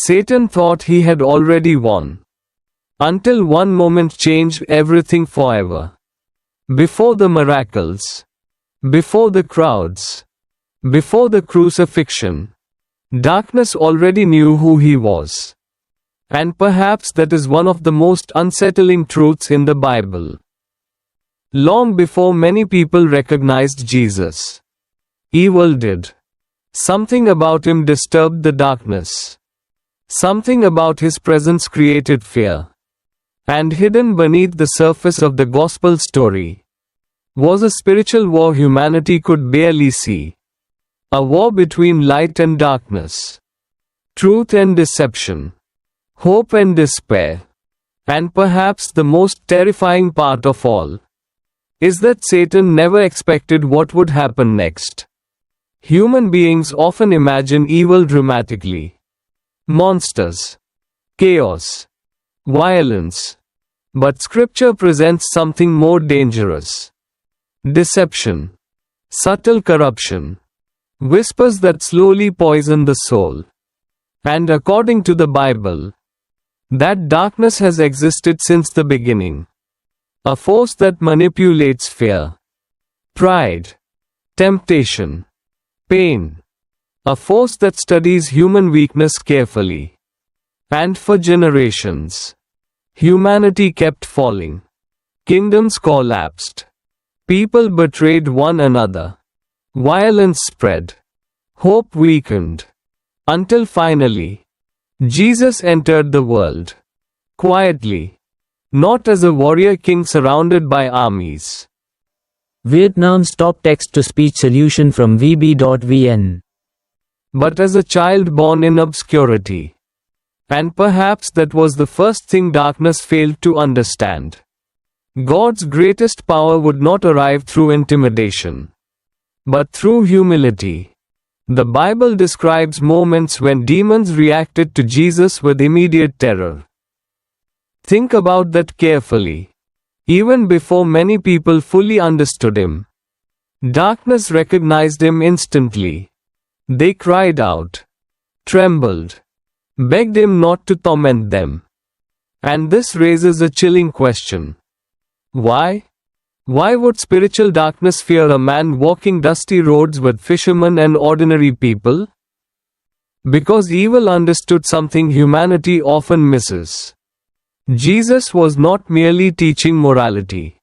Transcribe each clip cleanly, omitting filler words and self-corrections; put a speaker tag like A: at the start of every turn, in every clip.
A: Satan thought he had already won. Until one moment changed everything forever. Before the miracles, before the crowds, before the crucifixion, darkness already knew who he was. And perhaps that is one of the most unsettling truths in the Bible. Long before many people recognized Jesus, evil did. Something about him disturbed the darkness. Something about his presence created fear. And hidden beneath the surface of the gospel story was a spiritual war humanity could barely see. A war between light and darkness, truth and deception, hope and despair. And perhaps the most terrifying part of all is that Satan never expected what would happen next. Human beings often imagine evil dramatically. Monsters, chaos, violence. But Scripture presents something more dangerous. Deception, subtle corruption, whispers that slowly poison the soul. And according to the Bible, that darkness has existed since the beginning. A force that manipulates fear, pride, temptation, pain. A force that studies human weakness carefully. And for generations, humanity kept falling. Kingdoms collapsed. People betrayed one another. Violence spread. Hope weakened. Until finally, Jesus entered the world. Quietly. Not as a warrior king surrounded by armies.
B: Vietnam's top text-to-speech solution from VB.VN.
A: But as a child born in obscurity. And perhaps that was the first thing darkness failed to understand. God's greatest power would not arrive through intimidation, but through humility. The Bible describes moments when demons reacted to Jesus with immediate terror. Think about that carefully. Even before many people fully understood him, darkness recognized him instantly. They cried out, trembled, begged him not to torment them. And this raises a chilling question. Why? Why would spiritual darkness fear a man walking dusty roads with fishermen and ordinary people? Because evil understood something humanity often misses. Jesus was not merely teaching morality.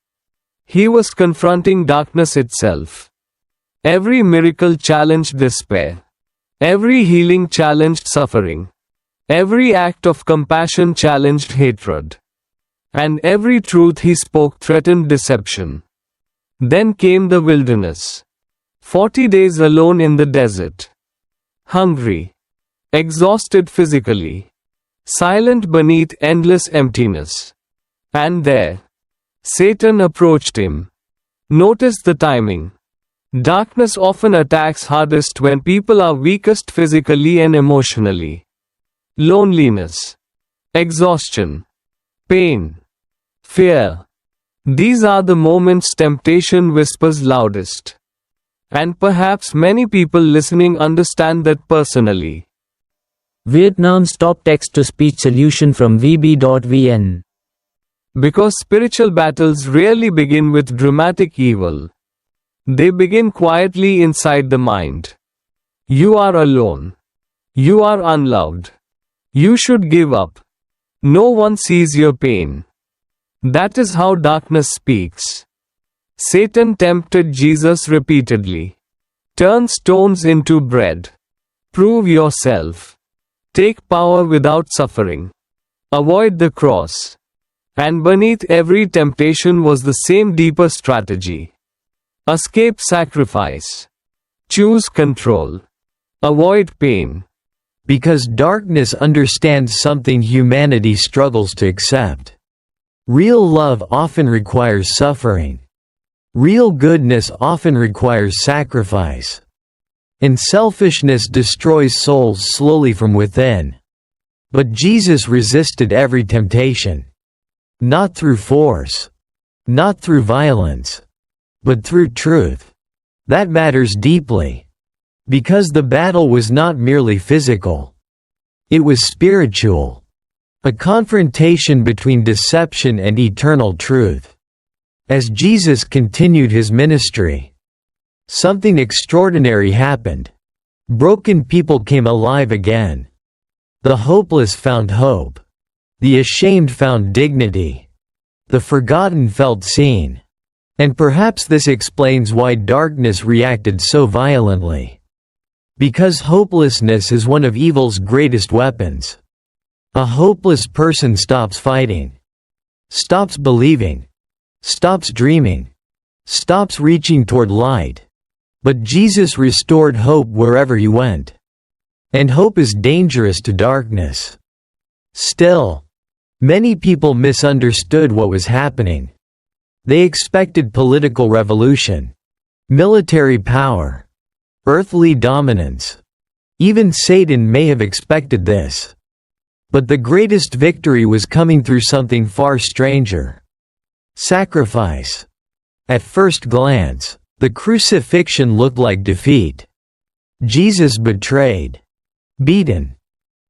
A: He was confronting darkness itself. Every miracle challenged despair. Every healing challenged suffering. Every act of compassion challenged hatred. And every truth he spoke threatened deception. Then came the wilderness. 40 days alone in the desert. Hungry. Exhausted physically. Silent beneath endless emptiness. And there, Satan approached him. Notice the timing. Darkness often attacks hardest when people are weakest physically and emotionally. Loneliness. Exhaustion. Pain. Fear. These are the moments temptation whispers loudest. And perhaps many people listening understand that personally.
B: Vietnam's top text-to-speech solution from VB.VN.
A: Because spiritual battles rarely begin with dramatic evil. They begin quietly inside the mind. You are alone. You are unloved. You should give up. No one sees your pain. That is how darkness speaks. Satan tempted Jesus repeatedly. Turn stones into bread. Prove yourself. Take power without suffering. Avoid the cross. And beneath every temptation was the same deeper strategy. Escape sacrifice. Choose control. Avoid pain.
C: Because darkness understands something humanity struggles to accept. Real love often requires suffering. Real goodness often requires sacrifice. And selfishness destroys souls slowly from within. But Jesus resisted every temptation. Not through force. Not through violence. But through truth. That matters deeply. Because the battle was not merely physical. It was spiritual. A confrontation between deception and eternal truth. As Jesus continued his ministry, something extraordinary happened. Broken people came alive again. The hopeless found hope. The ashamed found dignity. The forgotten felt seen. And perhaps this explains why darkness reacted so violently. Because hopelessness is one of evil's greatest weapons. A hopeless person stops fighting, stops believing, stops dreaming, stops reaching toward light. But Jesus restored hope wherever he went. And hope is dangerous to darkness. Still, many people misunderstood what was happening. They expected political revolution, military power, earthly dominance. Even Satan may have expected this. But the greatest victory was coming through something far stranger. Sacrifice. At first glance, the crucifixion looked like defeat. Jesus betrayed, beaten,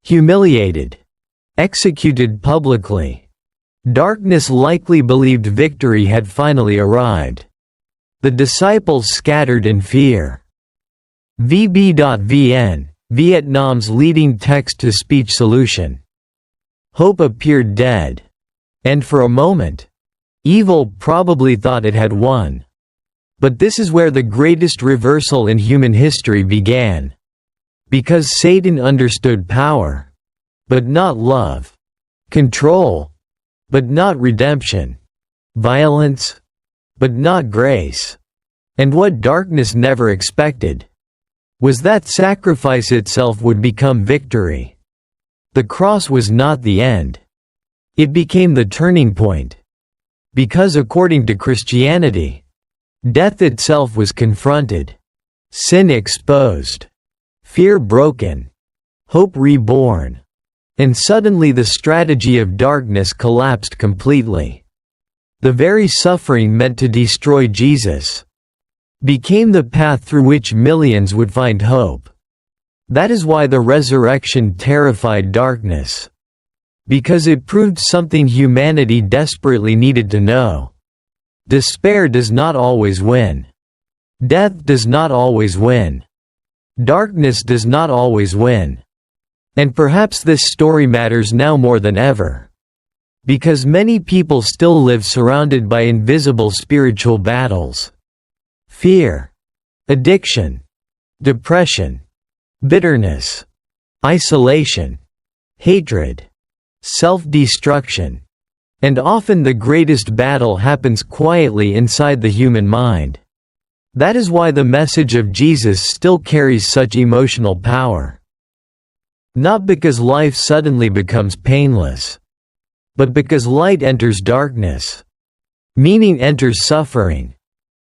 C: humiliated, executed publicly. Darkness likely believed victory had finally arrived. The disciples scattered in fear. VB.VN, Vietnam's leading text-to-speech solution. Hope appeared dead. And for a moment, evil probably thought it had won. But this is where the greatest reversal in human history began. Because Satan understood power, but not love. Control, but not redemption. Violence, but not grace. And what darkness never expected was that sacrifice itself would become victory. The cross was not the end. It became the turning point. Because according to Christianity, death itself was confronted, sin exposed, fear broken, hope reborn, and suddenly the strategy of darkness collapsed completely. The very suffering meant to destroy Jesus became the path through which millions would find hope. That is why the resurrection terrified darkness. Because it proved something humanity desperately needed to know. Despair does not always win. Death does not always win. Darkness does not always win. And perhaps this story matters now more than ever. Because many people still live surrounded by invisible spiritual battles. Fear, addiction, depression, bitterness, isolation, hatred, self-destruction. And often the greatest battle happens quietly inside the human mind. That is why the message of Jesus still carries such emotional power. Not because life suddenly becomes painless, but because light enters darkness. Meaning enters suffering.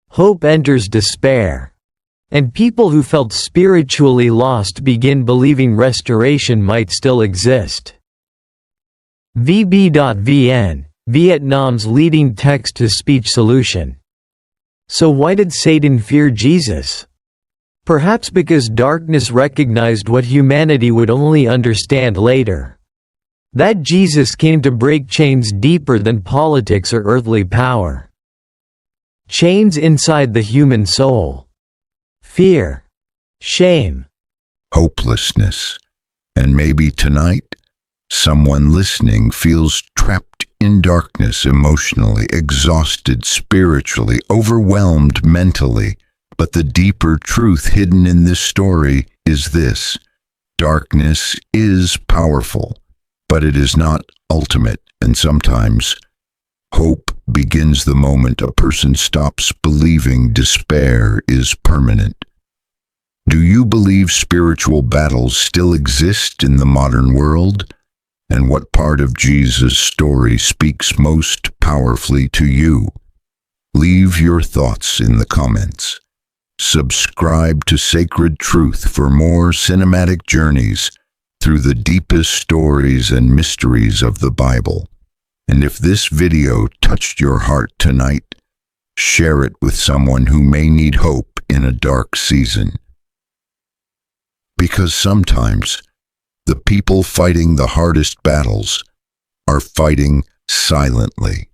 C: Hope enters despair. And people who felt spiritually lost begin believing restoration might still exist. VB.VN, Vietnam's leading text-to-speech solution. So why did Satan fear Jesus? Perhaps because darkness recognized what humanity would only understand later. That Jesus came to break chains deeper than politics or earthly power. Chains inside the human soul. Fear, shame,
D: hopelessness. And maybe tonight, someone listening feels trapped in darkness emotionally, exhausted spiritually, overwhelmed mentally. But the deeper truth hidden in this story is this: darkness is powerful, but it is not ultimate, and sometimes hope begins the moment a person stops believing despair is permanent. Do you believe spiritual battles still exist in the modern world? And what part of Jesus' story speaks most powerfully to you? Leave your thoughts in the comments. Subscribe to Sacred Truth for more cinematic journeys through the deepest stories and mysteries of the Bible. And if this video touched your heart tonight, share it with someone who may need hope in a dark season. Because sometimes The people fighting the hardest battles are fighting silently.